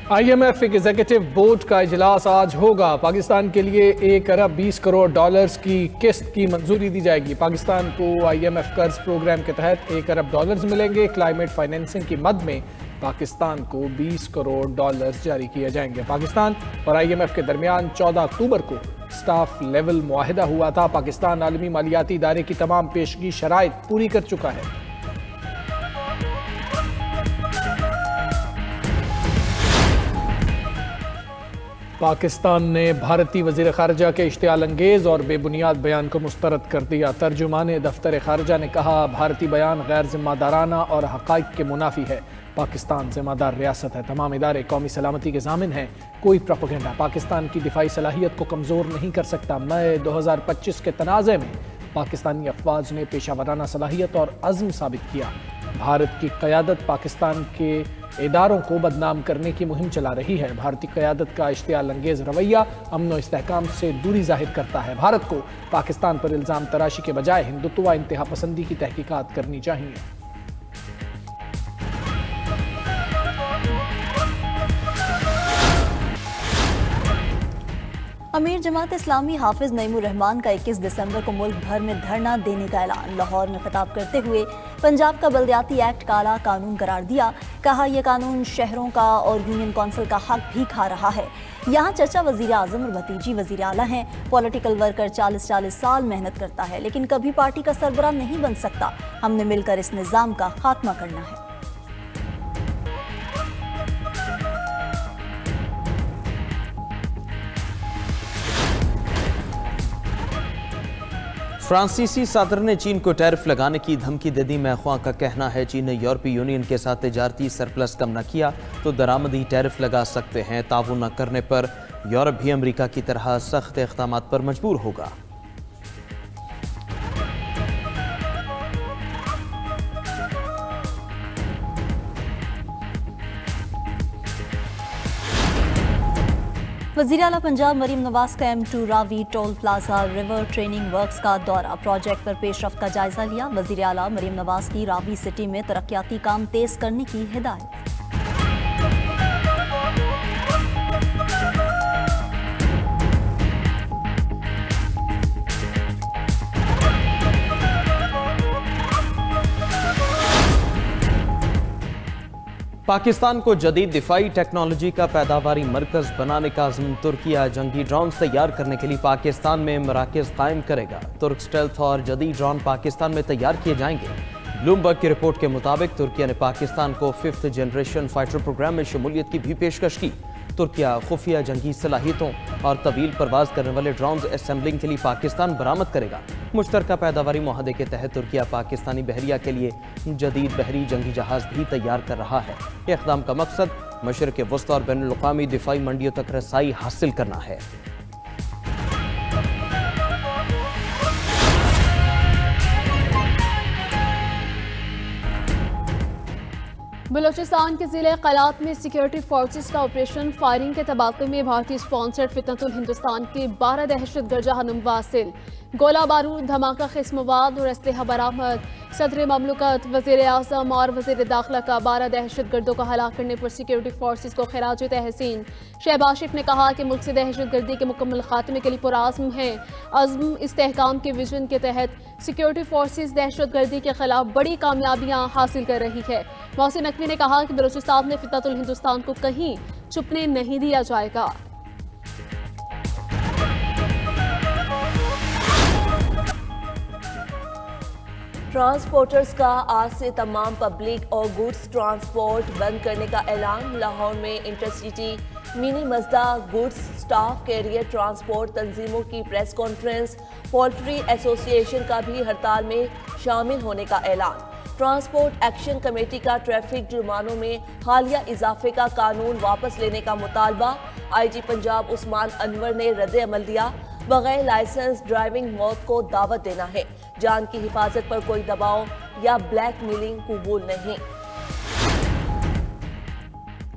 IMF executive board का इजलास आज होगा। पाकिस्तान के लिए 1 अरब 20 करोड़ डॉलर्स की किस्त की मंजूरी दी जाएगी। पाकिस्तान को IMF कर्ज प्रोग्राम के तहत 1 अरब डॉलर्स मिलेंगे। क्लाइमेट फाइनेंसिंग की मद में पाकिस्तान को 20 करोड़ डॉलर्स जारी किए जाएंगे। पाकिस्तान और IMF के दरमियान 14 अक्टूबर को स्टाफ लेवल मुआहिदा हुआ था। पाकिस्तान आलमी मालियाती इदारे की तमाम पेशगी शराइत पूरी कर चुका है। पाकिस्तान ने भारतीय वज़ीर ख़ारजा के इश्तियाल अंगेज़ और बेबुनियाद बयान को मुस्तरद कर दिया। तर्जुमान दफ्तर ख़ारजा ने कहा, भारतीय बयान गैर जिम्मेदाराना और हक़ाइक़ के मुनाफी है। पाकिस्तान जिम्मेदार रियासत है। तमाम इदारे कौमी सलामती के ज़ामिन हैं। कोई प्रोपेगेंडा पाकिस्तान की दिफाई सलाहियत को कमज़ोर नहीं कर सकता। मई 2025 के तनाज़े में पाकिस्तानी अफवाज ने पेशावराना सलाहियत और अज़्म साबित किया। भारत की क़यादत पाकिस्तान के इदारों को बदनाम करने की मुहिम चला रही है। भारतीय क़यादत का इश्तियाल अंगेज़ रवैया अमन व इस्तेहकाम से दूरी जाहिर करता है। भारत को पाकिस्तान पर इल्ज़ाम तराशी के बजाय हिंदुत्व व इंतहा पसंदी की तहकीकात करनी चाहिए। अमीर जमात इस्लामी हाफिज नईमुर रहमान का 21 दिसंबर को मुल्क भर में धरना देने का ऐलान। लाहौर में खिताब करते हुए पंजाब का बल्दियाती एक्ट काला कानून करार दिया। कहा, यह कानून शहरों का और यूनियन कौंसिल का हक भी खा रहा है। यहाँ चचा वजीर आजम और भतीजी वजीर आला हैं। पॉलिटिकल वर्कर 40-40 साल मेहनत करता है, लेकिन कभी पार्टी का सरबराह नहीं बन सकता। हमने मिलकर इस निज़ाम का खात्मा करना है। फ्रांसीसी सदर ने चीन को टैरिफ लगाने की धमकी दे दी। मैख्वां का कहना है, चीन ने यूरोपीय यूनियन के साथ तिजारती सरप्लस कम न किया तो दरामदी टैरिफ लगा सकते हैं। ताउन न करने पर यूरोप भी अमेरिका की तरह सख्त इक़दामात पर मजबूर होगा। वज़ीर आला पंजाब मरीम नवाज का M2 Ravi toll plaza river training works का दौरा। प्रोजेक्ट पर पेशरफ्त का जायजा लिया। वज़ीर आला मरीम नवाज की रावी सिटी में तरक्याती काम तेज करने की हिदायत। पाकिस्तान को जदीद दिफाई टेक्नोलॉजी का पैदावारी मरकज बनाने का अज़्म। तुर्किया जंगी ड्रोन तैयार करने के लिए पाकिस्तान में मराकज़ कायम करेगा। तुर्क स्टेल्थ और जदीद ड्रोन पाकिस्तान में तैयार किए जाएंगे। ब्लूमबर्ग की रिपोर्ट के मुताबिक तुर्किया ने पाकिस्तान को 5th जनरेशन फाइटर प्रोग्राम में शमूलियत की भी पेशकश की। तुर्किया खुफिया जंगी सलाहियतों और तवील परवाज करने वाले ड्रोन असेंबलिंग के लिए पाकिस्तान बरामद करेगा। मुश्तरका पैदावारी मुआहदे के तहत तुर्किया पाकिस्तानी बहरिया के लिए जदीद बहरी जंगी जहाज भी तैयार कर रहा है। इक़दाम का मकसद मशरिक़ वस्ता और बैनुल अक़वामी दिफाई मंडियों तक रसाई हासिल करना है। बलूचिस्तान के ज़िले क़लात में सिक्योरिटी फोर्सेस का ऑपरेशन फायरिंग के तबादले में भारतीय स्पॉन्सर्ड फितनतुल हिंदुस्तान के 12 दहशतगर्द जहन्नुम वासिल। गोला बारूद, धमाका ख़िस्मवाद और असलहा बरामद। सदर ममलकत, वज़ीर आज़म और वज़ीर दाखिला का 12 दहशतगर्दों को हलाक करने पर सिक्योरिटी फोर्सेस को खिराज तहसीन। शहबाज शरीफ ने कहा कि मुल्क से दहशतगर्दी के मुकम्मल खात्मे के लिए पुरआज़्म है। अज़्म इस्तेहकाम के विजन के तहत सिक्योरिटी फोर्सेस दहशतगर्दी के खिलाफ बड़ी कामयाबियाँ हासिल कर रही है। मोहसिन नकवी ने कहा कि बलूचिस्तान में फितनतुल हिंदुस्तान को कहीं छुपने नहीं दिया जाएगा। ट्रांसपोर्टर्स का आज से तमाम पब्लिक और गुड्स ट्रांसपोर्ट बंद करने का ऐलान। लाहौर में intercity mini मजदा goods staff career transport तंजीमों की प्रेस कॉन्फ्रेंस। पोल्ट्री एसोसिएशन का भी हड़ताल में शामिल होने का ऐलान। ट्रांसपोर्ट एक्शन कमेटी का ट्रैफिक जुर्मानों में हालिया इजाफे का कानून वापस लेने का मुतालबा। IG पंजाब उस्मान अनवर ने रद्द अमल दिया। बगैर लाइसेंस ड्राइविंग मौत को दावत देना है। जान की हिफाजत पर कोई दबाव या ब्लैकमेलिंग कबूल नहीं।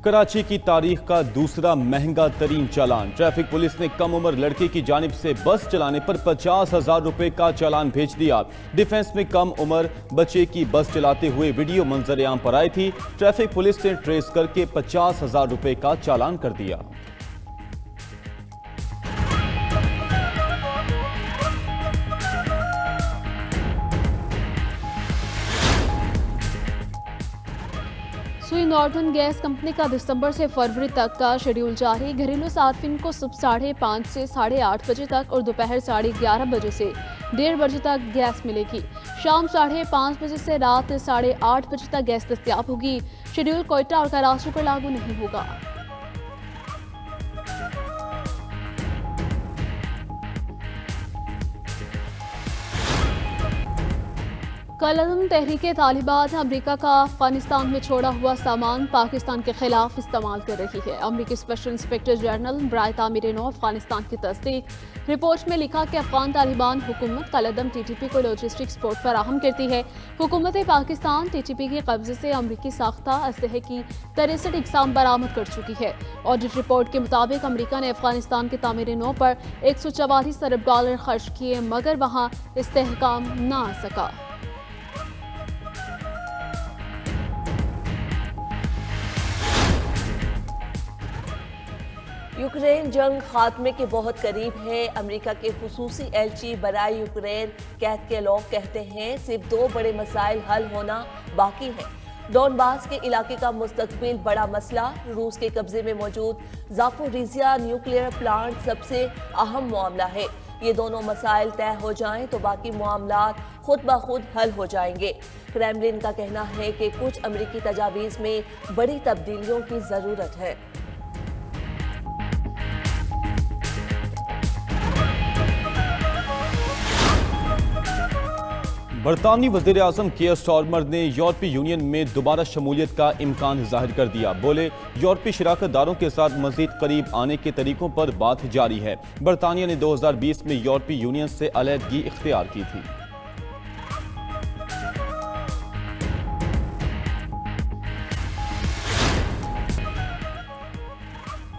कराची की तारीख का दूसरा महंगा तरीन चालान। ट्रैफिक पुलिस ने कम उम्र लड़के की जानिब से बस चलाने पर 50,000 रुपए का चालान भेज दिया। डिफेंस में कम उम्र बच्चे की बस चलाते हुए वीडियो मंजर-ए-आम पर आई थी। ट्रैफिक पुलिस ने ट्रेस करके 50,000 रुपए का चालान कर दिया। सुई नॉर्दर्न गैस कंपनी का दिसंबर से फरवरी तक का शेड्यूल जारी। घरेलू सार्फिन को सुबह 5:30 से 8:30 बजे तक और दोपहर 11:30 बजे से 1:30 बजे तक गैस मिलेगी। शाम 5:30 बजे से रात 8:30 बजे तक गैस दस्तयाब होगी। शेड्यूल कोयटा और कराची पर लागू नहीं होगा। कलअदम तहरीके तालिबान अमरीका का अफगानिस्तान में छोड़ा हुआ सामान पाकिस्तान के खिलाफ इस्तेमाल कर रही है। अमरीकी special inspector general Brite Aamir ने अफगानिस्तान की तस्दीक। रिपोर्ट में लिखा कि अफगान तालिबान हुकूमत कलअदम टीटीपी को लॉजिस्टिक सपोर्ट फराहम करती है। हुकूमत पाकिस्तान टीटीपी के कब्जे से अमरीकी साख्ता असलहे की 63 इकसाम बरामद कर चुकी है। ऑडिट रिपोर्ट के मुताबिक अमरीका ने अफगानिस्तान के तामीर नौ पर $144 अरब खर्च किए मगर वहाँ इस्तेहकाम न आ सका। यूक्रेन जंग खात्मे के बहुत करीब है। अमेरिका के खुसूसी एलची बराए यूक्रेन कैथ केलॉग कहते हैं सिर्फ 2 बड़े मसाइल हल होना बाकी हैं। डोनबास के इलाके का मुस्तकबिल बड़ा मसला। रूस के कब्जे में मौजूद ज़ापोरिज़िया न्यूक्लियर प्लांट सबसे अहम मामला है। ये दोनों मसाइल तय हो जाएं तो बाकी मामलात खुद ब खुद हल हो जाएंगे। क्रेमलिन का कहना है कि कुछ अमेरिकी तजावीज़ में बड़ी तब्दीलियों की ज़रूरत है। बरतानवी वज़ीर आज़म कियर स्टारमर ने यूरोपीय यूनियन में दोबारा शमूलियत का इम्कान जाहिर कर दिया। बोले यूरोपीय शराकतदारों के साथ मज़ीद करीब आने के तरीकों पर बात जारी है। बरतानिया ने 2020 में यूरोपीय यूनियन से अलहदगी इख्तियार की थी।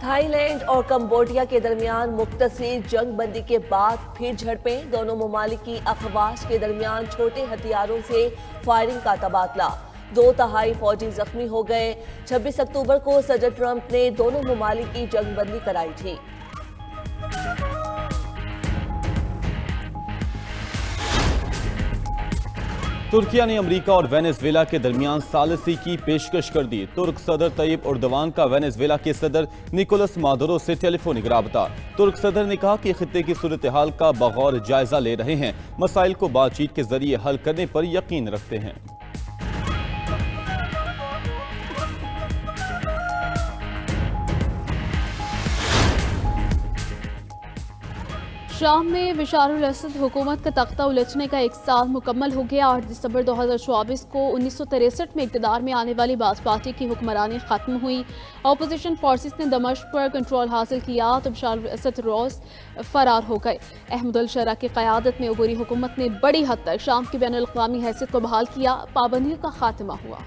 थाईलैंड और कंबोडिया के दरमियान मुख्तसर जंग बंदी के बाद फिर झड़पें। दोनों ममालिक की अफवाज के दरमियान छोटे हथियारों से फायरिंग का तबादला। 2/3 फौजी जख्मी हो गए। 26 अक्टूबर को सदर ट्रंप ने दोनों ममालिक की जंग बंदी कराई थी। तुर्किया ने अमेरिका और वेनेजुएला के दरमियान सालिसी की पेशकश कर दी। तुर्क सदर तैयब उर्दवान का वेनेजुएला के सदर निकोलस मादुरो से टेलीफोनिक राबता। तुर्क सदर ने कहा कि खित्ते की सूरत हाल का बगौर जायजा ले रहे हैं, मसाइल को बातचीत के जरिए हल करने पर यकीन रखते हैं। शाम में बशारुल असद हुकूमत का तख्ता उलझने का 1 साल मुकम्मल हो गया। 8 दिसंबर 2024 को 1963 में इक़्तिदार में आने वाली बास पार्टी की हुक्मरानी खत्म हुई। अपोजिशन फोर्सेस ने दमिश्क पर कंट्रोल हासिल किया तो बशारुल असद रोज फरार हो गए। अहमद अल शरा की क़यादत में अबूरी हुकूमत ने बड़ी हद तक शाम की बैनुल अक़वामी हैसियत को बहाल किया। पाबंदियों का खात्मा हुआ।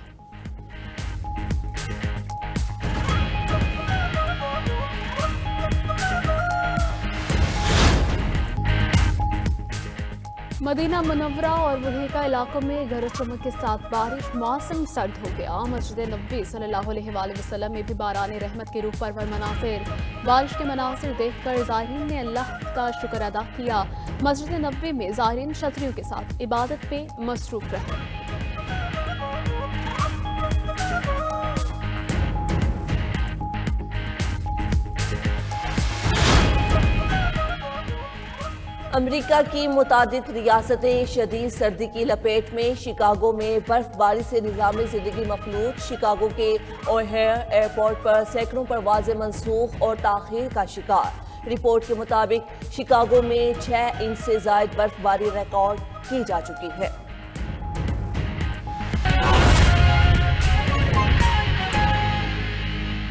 मदीना मुनव्वरा और वहीका इलाकों में गरज चमक के साथ बारिश, मौसम सर्द हो गया। मस्जिद नबी सल्लल्लाहु अलैहि वसल्लम में भी बारान रहमत के रूप पर मनासिर। बारिश के मनासिर देखकर ज़ाहिरीन ने अल्लाह का शुक्र अदा किया। मस्जिद नबी में ज़ाहिरीन छतरियों के साथ इबादत पे मसरूफ रहे। अमेरिका की मुतादिद रियासतें शदीद सर्दी की लपेट में। शिकागो में बर्फबारी से निज़ाम ज़िंदगी मफलूज। शिकागो के ओहेयर एयरपोर्ट पर सैकड़ों परवाज़ें मनसूख और ताख़ीर का शिकार। रिपोर्ट के मुताबिक शिकागो में 6 इंच से ज़ायद बर्फबारी रिकॉर्ड की जा चुकी है।